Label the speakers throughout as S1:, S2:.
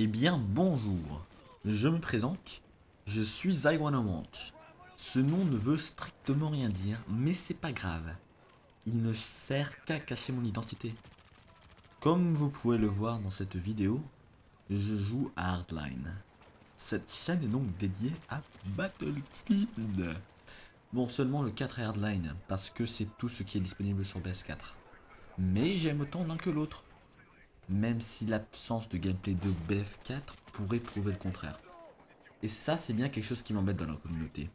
S1: Eh bien, bonjour. Je me présente. Je suis iWannaWant. Ce nom ne veut strictement rien dire, mais c'est pas grave. Il ne sert qu'à cacher mon identité. Comme vous pouvez le voir dans cette vidéo, je joue à Hardline. Cette chaîne est donc dédiée à Battlefield. Bon, seulement le 4 est Hardline, parce que c'est tout ce qui est disponible sur PS4. Mais j'aime autant l'un que l'autre. Même si l'absence de gameplay de BF4 pourrait prouver le contraire. Et ça, c'est bien quelque chose qui m'embête dans la communauté.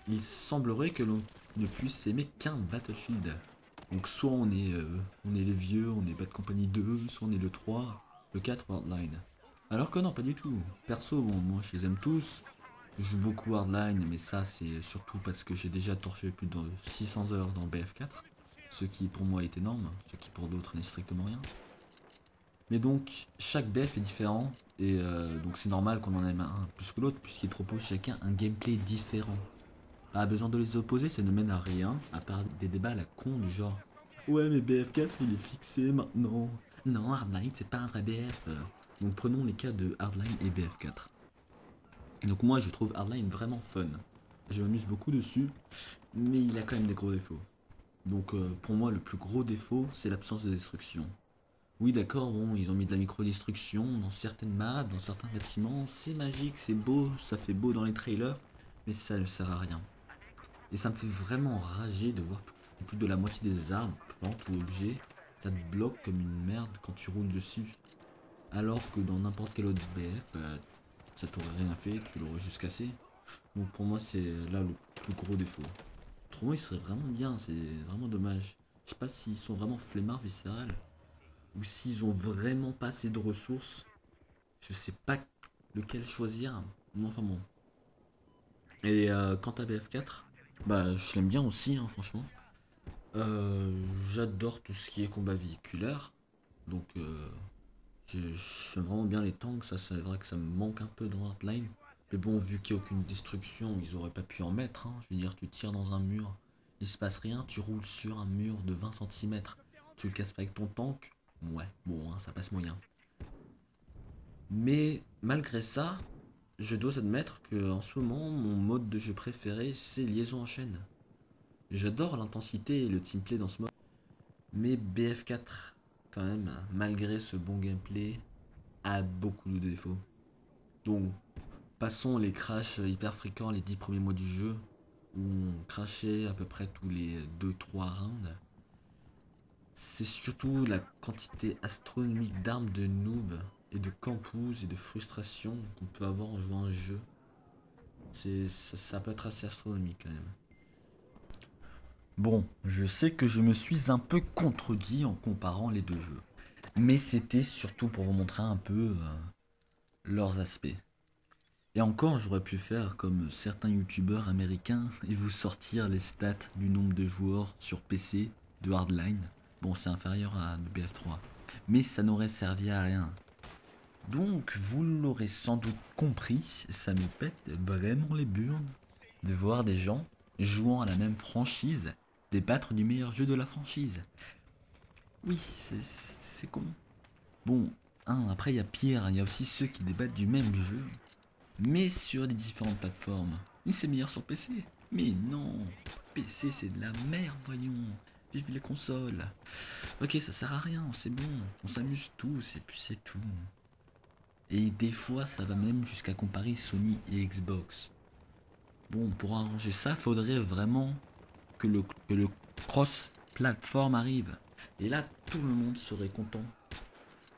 S1: Il semblerait que l'on ne puisse aimer qu'un Battlefield. Donc soit on est les vieux, on est Bad Company 2, soit on est le 3, le 4 ou Hardline. Alors que non, pas du tout. Perso, bon, moi je les aime tous. Je joue beaucoup Hardline, mais ça c'est surtout parce que j'ai déjà torché plus de 600 heures dans BF4. Ce qui pour moi est énorme, ce qui pour d'autres n'est strictement rien. Mais donc, chaque BF est différent, et donc c'est normal qu'on en aime un plus que l'autre, puisqu'ils proposent chacun un gameplay différent. Pas besoin de les opposer, ça ne mène à rien, à part des débats à la con du genre ouais mais BF4 il est fixé maintenant. Non, Hardline c'est pas un vrai BF. Donc prenons les cas de Hardline et BF4. Donc moi je trouve Hardline vraiment fun. Je m'amuse beaucoup dessus, mais il a quand même des gros défauts. Donc pour moi le plus gros défaut c'est l'absence de destruction. Oui, d'accord, bon, ils ont mis de la microdestruction dans certaines maps, dans certains bâtiments. C'est magique, c'est beau, ça fait beau dans les trailers, mais ça ne sert à rien. Et ça me fait vraiment rager de voir que plus de la moitié des arbres, plantes ou objets, ça te bloque comme une merde quand tu roules dessus. Alors que dans n'importe quel autre BF, ça t'aurait rien fait, tu l'aurais juste cassé. Donc pour moi, c'est là le plus gros défaut. Autrement, il serait vraiment bien, c'est vraiment dommage. Je sais pas s'ils sont vraiment flemmards viscérales ou s'ils ont vraiment pas assez de ressources. Je sais pas lequel choisir. Non, enfin bon. Et quant à BF4, bah je l'aime bien aussi, hein, franchement. J'adore tout ce qui est combat véhiculaire. Donc j'aime vraiment bien les tanks. Ça, c'est vrai que ça me manque un peu dans Hardline. Mais bon, vu qu'il n'y a aucune destruction, ils auraient pas pu en mettre, hein. Je veux dire, tu tires dans un mur, il se passe rien, tu roules sur un mur de 20 cm. Tu le casses pas avec ton tank. Ouais, bon, hein, ça passe moyen. Mais malgré ça, je dois admettre que en ce moment, mon mode de jeu préféré, c'est liaison en chaîne. J'adore l'intensité et le teamplay dans ce mode. Mais BF4, quand même, malgré ce bon gameplay, a beaucoup de défauts. Donc, passons les crashs hyper fréquents les 10 premiers mois du jeu, où on crashait à peu près tous les 2-3 rounds. C'est surtout la quantité astronomique d'armes de noob et de campous et de frustration qu'on peut avoir en jouant à un jeu. Ça peut être assez astronomique quand même. Bon, je sais que je me suis un peu contredit en comparant les deux jeux. Mais c'était surtout pour vous montrer un peu leurs aspects. Et encore, j'aurais pu faire comme certains youtubeurs américains et vous sortir les stats du nombre de joueurs sur PC de Hardline. Bon, c'est inférieur à BF3. Mais ça n'aurait servi à rien. Donc, vous l'aurez sans doute compris, ça me pète vraiment les burnes de voir des gens jouant à la même franchise débattre du meilleur jeu de la franchise. Oui, c'est con. Bon, hein, après il y a pire, il y a aussi ceux qui débattent du même jeu, mais sur des différentes plateformes. Mais c'est meilleur sur PC. Mais non, PC c'est de la merde, voyons. Vive les consoles. Ok, ça sert à rien, c'est bon. On s'amuse tous et puis c'est tout. Et des fois, ça va même jusqu'à comparer Sony et Xbox. Bon, pour arranger ça, faudrait vraiment que le cross-platform arrive. Et là, tout le monde serait content.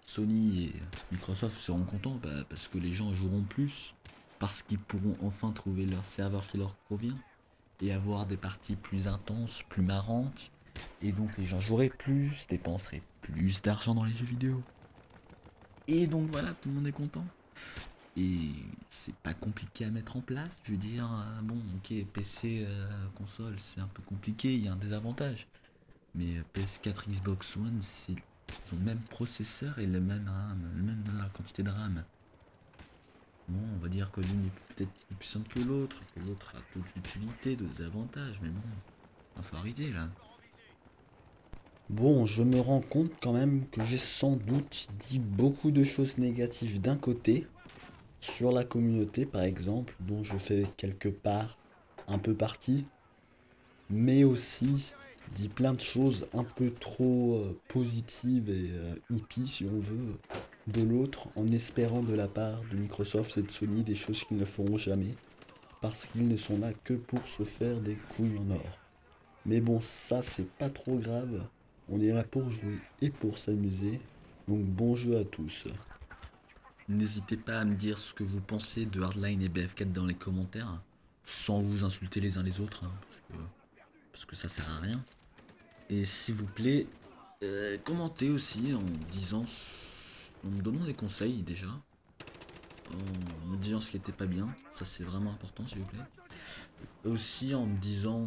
S1: Sony et Microsoft seront contents parce que les gens joueront plus, parce qu'ils pourront enfin trouver leur serveur qui leur convient, et avoir des parties plus intenses, plus marrantes, et donc les gens joueraient plus, dépenseraient plus d'argent dans les jeux vidéo. Et donc voilà, tout le monde est content. Et c'est pas compliqué à mettre en place, je veux dire, bon ok, PC, console, c'est un peu compliqué, il y a un désavantage. Mais PS4, Xbox One, c'est ils ont le même processeur et le même RAM, le même quantité de RAM. Bon, on va dire que l'une est peut-être plus puissante que l'autre a d'autres utilités, d'autres avantages, mais bon, il faut arrêter là. Bon, je me rends compte quand même que j'ai sans doute dit beaucoup de choses négatives d'un côté, sur la communauté par exemple, dont je fais quelque part un peu partie, mais aussi dit plein de choses un peu trop positives et hippies si on veut, de l'autre, en espérant de la part de Microsoft et de Sony des choses qu'ils ne feront jamais, parce qu'ils ne sont là que pour se faire des couilles en or. Mais bon, ça c'est pas trop grave, on est là pour jouer et pour s'amuser, donc bon jeu à tous. N'hésitez pas à me dire ce que vous pensez de Hardline et BF4 dans les commentaires, sans vous insulter les uns les autres, hein, parce que ça sert à rien. Et s'il vous plaît, commentez aussi en disant, en me donnant des conseils déjà, en me disant ce qui était pas bien, ça c'est vraiment important s'il vous plaît. Aussi en me disant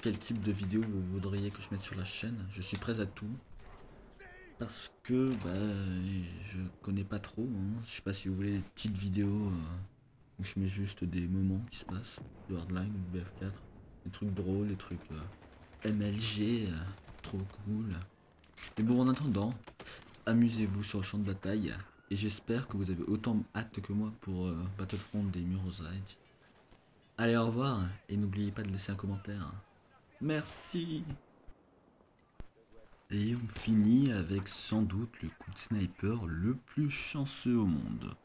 S1: quel type de vidéo vous voudriez que je mette sur la chaîne, je suis prêt à tout. Parce que je connais pas trop, hein. Je sais pas si vous voulez des petites vidéos où je mets juste des moments qui se passent de Hardline ou de BF4, des trucs drôles, des trucs MLG, trop cool. Mais bon, en attendant, amusez-vous sur le champ de bataille et j'espère que vous avez autant hâte que moi pour Battlefront des Mirror's Edge. Allez, au revoir et n'oubliez pas de laisser un commentaire. Merci. Et on finit avec sans doute le coup de sniper le plus chanceux au monde.